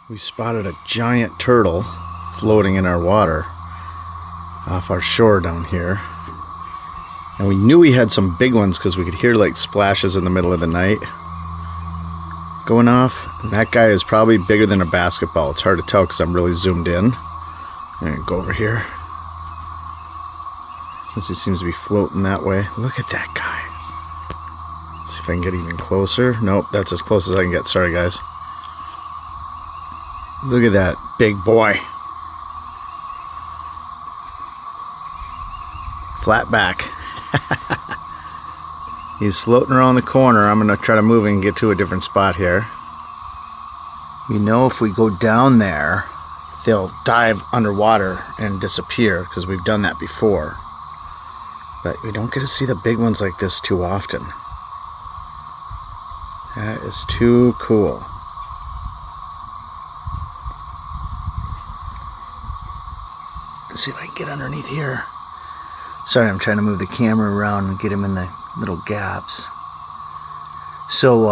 We spotted a giant turtle floating in our water off our shore down here. And we knew we had some big ones because we could hear like splashes in the middle of the night going off. And that guy is probably bigger than a basketball. It's hard to tell because I'm really zoomed in. I'm gonna go over here. Since he seems to be floating that way. Look at that guy. Let's see if I can get even closer. Nope, that's as close as I can get. Sorry guys. Look at that big boy. Flat back. He's floating around the corner. I'm going to try to move and get to a different spot here. We know if we go down there, they'll dive underwater and disappear because we've done that before. But we don't get to see the big ones like this too often. That is too cool. Let's see if I can get underneath here. Sorry, I'm trying to move the camera around and get him in the little gaps. So,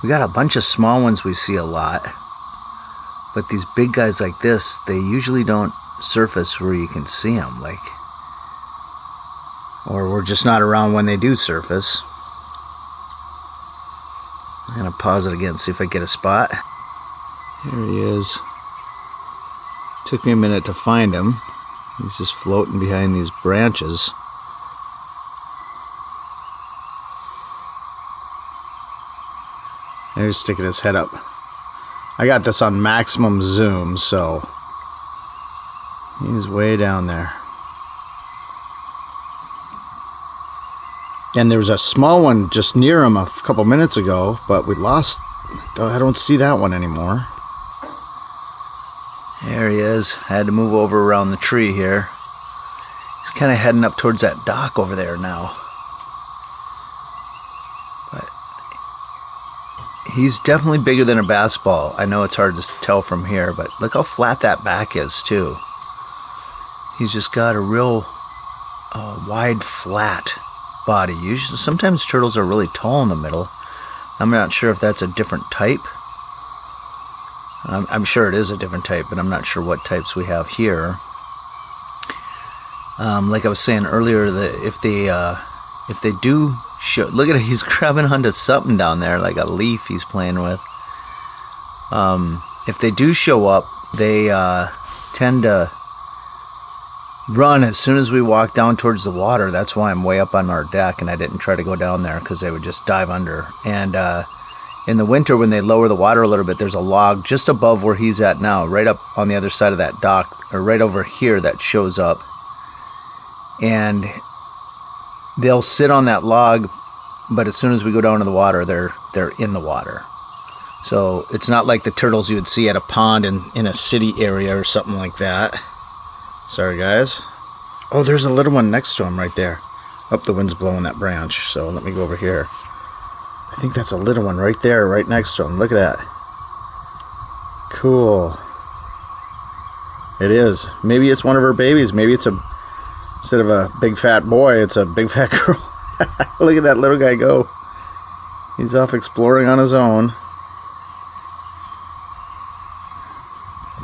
we got a bunch of small ones we see a lot. But these big guys like this, they usually don't surface where you can see them. Or we're just not around when they do surface. I'm going to pause it again and see if I get a spot. There he is. Took me a minute to find him. He's just floating behind these branches. There he's sticking his head up. I got this on maximum zoom, so he's way down there. And there was a small one just near him a couple minutes ago, but we lost. I don't see that one anymore. There he is. I had to move over around the tree here. He's kind of heading up towards that dock over there now. But he's definitely bigger than a basketball. I know it's hard to tell from here, but look how flat that back is too. He's just got a real wide, flat body. Usually, sometimes turtles are really tall in the middle. I'm not sure if that's a different type. I'm sure it is a different type, but I'm not sure what types we have here. Like I was saying earlier, that if they do show, look at it, he's grabbing onto something down there, like a leaf he's playing with. If they do show up, they tend to run as soon as we walk down towards the water. That's why I'm way up on our deck, and I didn't try to go down there because they would just dive under. And in the winter, when they lower the water a little bit, there's a log just above where he's at now, right up on the other side of that dock, or right over here, that shows up. And they'll sit on that log, but as soon as we go down to the water, they're in the water. So it's not like the turtles you would see at a pond in a city area or something like that. Sorry, guys. Oh, there's a little one next to him right there. Oh, the wind's blowing that branch, so let me go over here. I think that's a little one right there, right next to him. Look at that. Cool. It is. Maybe it's one of her babies. Maybe it's instead of a big fat boy, it's a big fat girl. Look at that little guy go. He's off exploring on his own.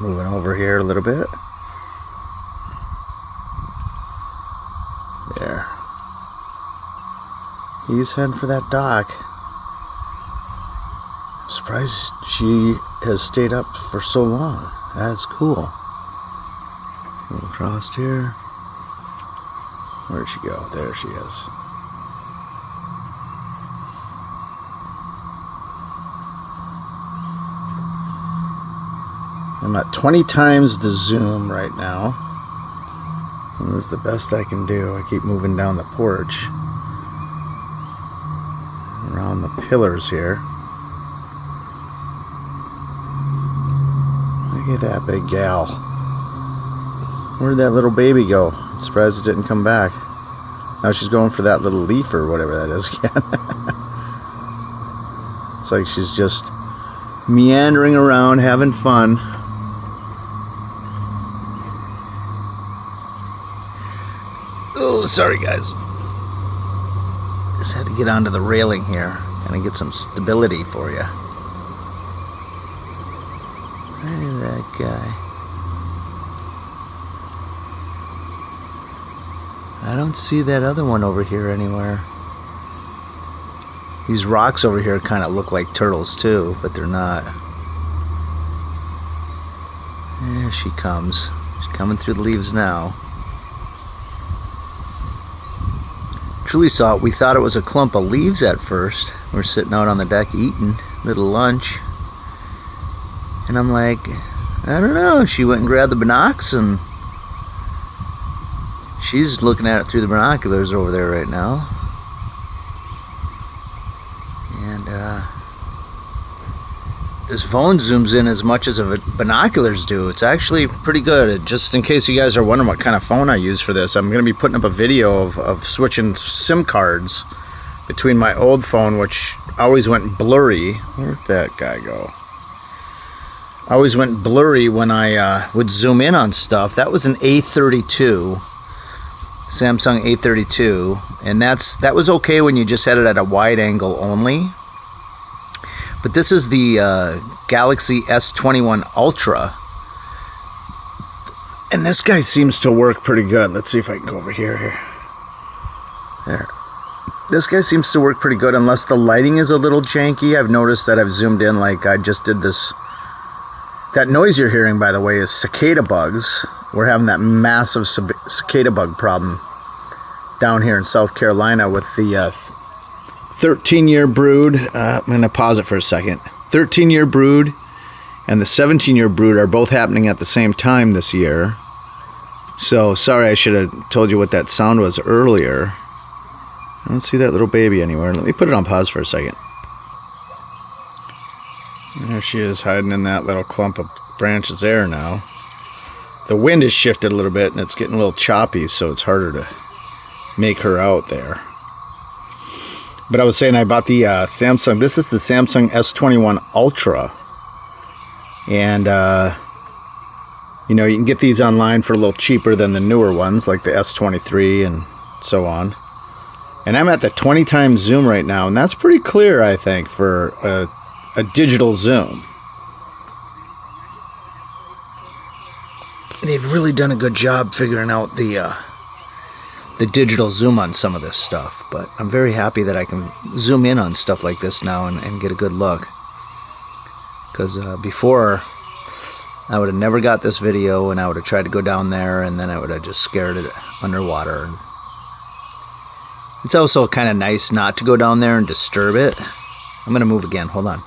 Moving over here a little bit. There. He's heading for that dock. I'm surprised she has stayed up for so long. That's cool. Go across here. Where'd she go? There she is. I'm at 20 times the zoom right now. And this is the best I can do. I keep moving down the porch. Around the pillars here. Look at that big gal. Where'd that little baby go? I'm surprised it didn't come back. Now she's going for that little leaf or whatever that is again. It's like she's just meandering around, having fun. Oh, sorry guys. Just had to get onto the railing here and get some stability for you. Look at that guy. I don't see that other one over here anywhere. These rocks over here kind of look like turtles too, but they're not. There she comes. She's coming through the leaves now. Truly saw it. We thought it was a clump of leaves at first. We're sitting out on the deck eating a little lunch. And I'm like, I don't know. She went and grabbed the binocs and she's looking at it through the binoculars over there right now. And this phone zooms in as much as binoculars do. It's actually pretty good. Just in case you guys are wondering what kind of phone I use for this, I'm going to be putting up a video of switching SIM cards between my old phone, which always went blurry. Where'd that guy go? I always went blurry when I would zoom in on stuff. That was an A32, Samsung A32, and that was okay when you just had it at a wide angle only. But this is the Galaxy S21 Ultra, and this guy seems to work pretty good. Let's see if I can go over here. There. This guy seems to work pretty good unless the lighting is a little janky. I've noticed that I've zoomed in like I just did this. That noise you're hearing, by the way, is cicada bugs. We're having that massive cicada bug problem down here in South Carolina with the 13-year brood. I'm going to pause it for a second. 13-year brood and the 17-year brood are both happening at the same time this year. So, sorry, I should have told you what that sound was earlier. I don't see that little baby anywhere. Let me put it on pause for a second. There she is, hiding in that little clump of branches there now. The wind has shifted a little bit and it's getting a little choppy, so it's harder to make her out there. But I was saying I bought the Samsung. This is the Samsung S21 Ultra. And, you know, you can get these online for a little cheaper than the newer ones, like the S23 and so on. And I'm at the 20 times zoom right now, and that's pretty clear, I think, for a digital zoom. They've really done a good job figuring out the digital zoom on some of this stuff, but I'm very happy that I can zoom in on stuff like this now and get a good look. Because before, I would have never got this video, and I would have tried to go down there, and then I would have just scared it underwater. It's also kind of nice not to go down there and disturb it. I'm going to move again. Hold on.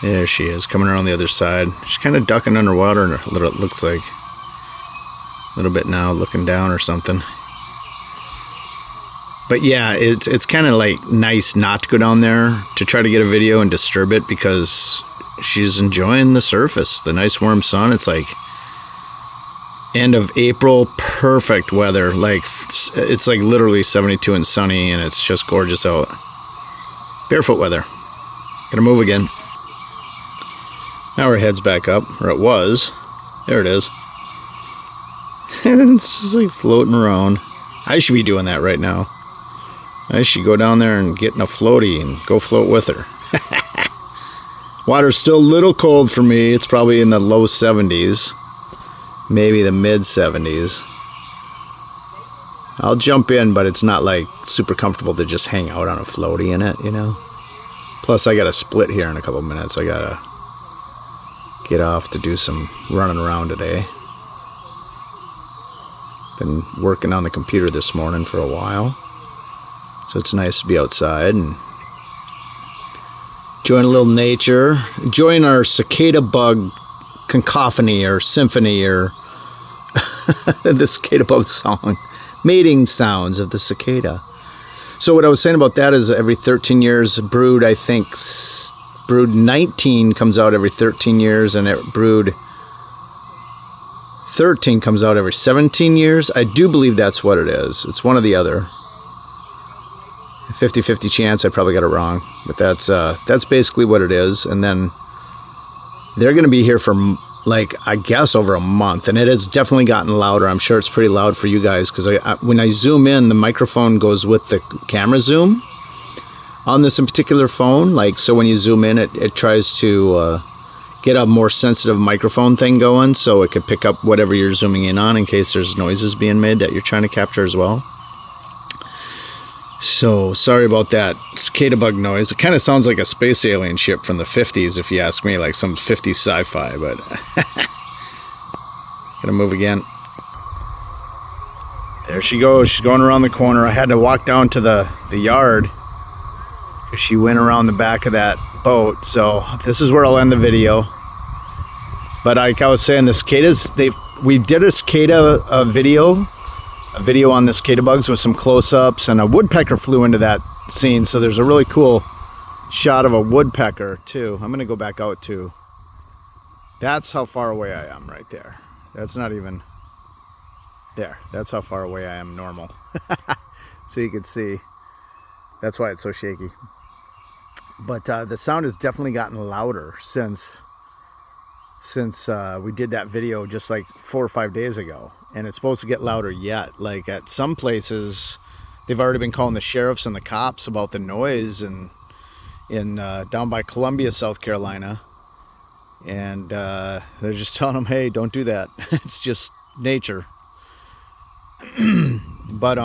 There she is, coming around the other side. She's kind of ducking underwater, and it looks like a little bit now, looking down or something. But yeah, it's kind of like nice not to go down there to try to get a video and disturb it, because she's enjoying the surface, the nice warm sun. It's like end of April, perfect weather. Like it's like literally 72 and sunny, and it's just gorgeous out. Barefoot weather. Gotta move again. Now her head's back up, or it was. There it is. It's just like floating around. I should be doing that right now. I should go down there and get in a floaty and go float with her. Water's still a little cold for me. It's probably in the low 70s. Maybe the mid 70s. I'll jump in, but it's not like super comfortable to just hang out on a floaty in it, you know. Plus I got to split here in a couple minutes. I got to get off to do some running around today. Been working on the computer this morning for a while, so it's nice to be outside and enjoying a little nature, enjoying our cicada bug cacophony or symphony, or the cicada bug song, mating sounds of the cicada. So what I was saying about that is every 13 years, brood, I think brood 19 comes out every 13 years, and brood 13 comes out every 17 years. I do believe that's what it is. It's one or the other. 50-50 chance. I probably got it wrong, but that's basically what it is. And then they're going to be here for, like, I guess over a month, and it has definitely gotten louder. I'm sure it's pretty loud for you guys, because when I zoom in, the microphone goes with the camera zoom on this in particular phone. Like, so when you zoom in, it tries to get a more sensitive microphone thing going so it could pick up whatever you're zooming in on in case there's noises being made that you're trying to capture as well. So sorry about that cicada bug noise. It kind of sounds like a space alien ship from the 50s if you ask me, like some 50s sci-fi, but gonna move again. There she goes. She's going around the corner. I had to walk down to the yard. She went around the back of that boat. So this is where I'll end the video. But like I was saying, the cicadas, we did a cicada video on the cicada bugs with some close-ups, and a woodpecker flew into that scene. So there's a really cool shot of a woodpecker too. I'm gonna go back out too. That's how far away I am right there. That's not even there. That's how far away I am normal. So you can see. That's why it's so shaky. But the sound has definitely gotten louder since we did that video just like 4 or 5 days ago, and it's supposed to get louder yet. Like at some places they've already been calling the sheriffs and the cops about the noise, and down by Columbia, South Carolina, and they're just telling them, hey, don't do that. It's just nature. But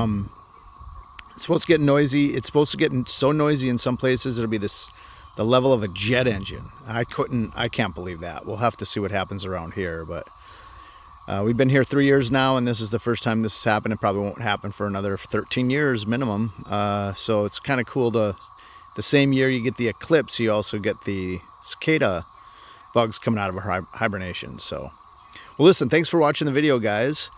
it's supposed to get noisy. It's supposed to get so noisy in some places it'll be the level of a jet engine. I can't believe that. We'll have to see what happens around here. But we've been here 3 years now, and this is the first time this has happened. It probably won't happen for another 13 years minimum. So it's kind of cool to, the same year you get the eclipse, you also get the cicada bugs coming out of hibernation. So, well, listen, thanks for watching the video, guys.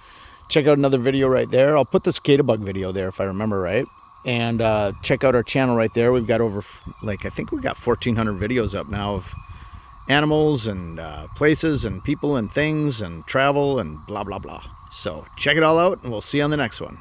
Check out another video right there. I'll put the cicada bug video there if I remember right. And check out our channel right there. We've got over, like, I think we got 1,400 videos up now of animals and places and people and things and travel and blah, blah, blah. So check it all out, and we'll see you on the next one.